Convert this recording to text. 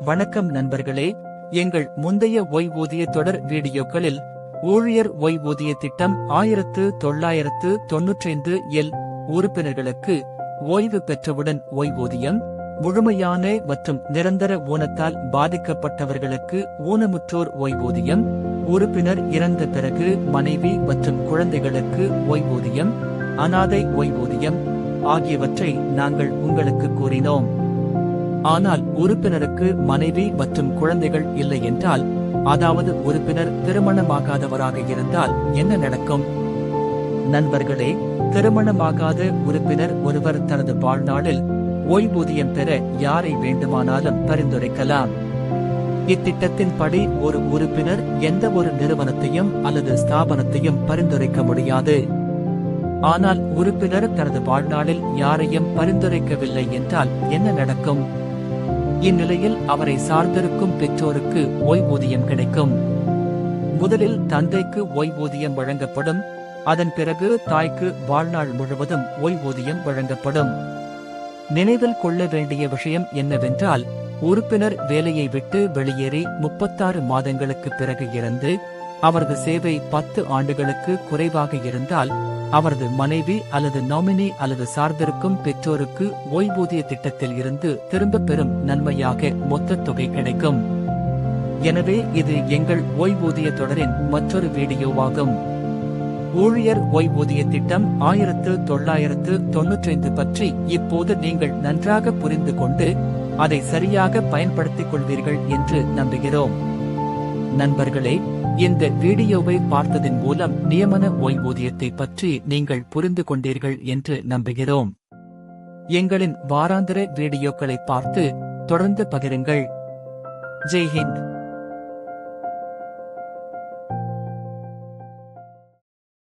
வணக்கம் நண்பர்களே, எங்கள் முந்தைய ஓய்வூதிய தொடர் வீடியோக்களில் ஊழியர் ஓய்வூதிய திட்டம் 1995 இல் உறுப்பினர்களுக்கு ஓய்வு பெற்றவுடன் ஓய்வூதியம், முழுமையான மற்றும் நிரந்தர ஊனத்தால் பாதிக்கப்பட்டவர்களுக்கு ஊனமுற்றோர் ஓய்வூதியம், உறுப்பினர் இறந்த பிறகு மனைவி மற்றும் குழந்தைகளுக்கு ஓய்வூதியம், அனாதை ஓய்வூதியம் ஆகியவற்றை நாங்கள் உங்களுக்கு கூறினோம். ஆனால் உறுப்பினருக்கு மனைவி மற்றும் குழந்தைகள் இல்லை என்றால், அதாவது உறுப்பினர் திருமணமாகாதவராக இருந்தால் என்ன நடக்கும்? நண்பர்களே, திருமணமாகாத உறுப்பினர் ஒருவர் தனது வாழ்நாளில் ஓய்வூதியம் பெற யாரை வேண்டுமானாலும் பரிந்துரைக்கலாம். இத்திட்டத்தின்படி ஒரு உறுப்பினர் எந்த ஒரு நிறுவனத்தையும் அல்லது ஸ்தாபனத்தையும் பரிந்துரைக்க முடியாது. ஆனால் உறுப்பினர் தனது வாழ்நாளில் யாரையும் பரிந்துரைக்கவில்லை என்றால் என்ன நடக்கும்? இந்நிலையில் அவரை சார்ந்திருக்கும் பெற்றோருக்கு ஓய்வூதியம் கிடைக்கும். முதலில் தந்தைக்கு ஓய்வூதியம் வழங்கப்படும். அதன் பிறகு தாய்க்கு வாழ்நாள் முழுவதும் ஓய்வூதியம் வழங்கப்படும். நினைவில் கொள்ள வேண்டிய விஷயம் என்னவென்றால், உறுப்பினர் வேலையை விட்டு வெளியேறி 36 மாதங்களுக்கு பிறகு இருந்து அவரது சேவை 10 ஆண்டுகளுக்கு குறைவாக இருந்தால், அவரது மனைவி அல்லது நாமினி அல்லது சார்ந்திருக்கும் பெற்றோருக்கு ஓய்வூதிய திட்டத்தில் இருந்து திரும்பப் பெறும் நன்மையாக மொத்த தொகை கிடைக்கும். எனவே இது எங்கள் ஓய்வூதிய தொடரின் மற்றொரு வீடியோவாகும். ஊழியர் ஓய்வூதிய திட்டம் 1995 பற்றி இப்போது நீங்கள் நன்றாக புரிந்து கொண்டு அதை சரியாக பயன்படுத்திக் கொள்வீர்கள் என்று நம்புகிறோம். நண்பர்களே, இந்த வீடியோவை பார்த்ததின் மூலம் நியமன ஓய்வூதியத்தை பற்றி நீங்கள் புரிந்து கொண்டீர்கள் என்று நம்புகிறோம். எங்களின் வாராந்திர வீடியோக்களை பார்த்து தொடர்ந்து பகிருங்கள். ஜெய் ஹிந்த்.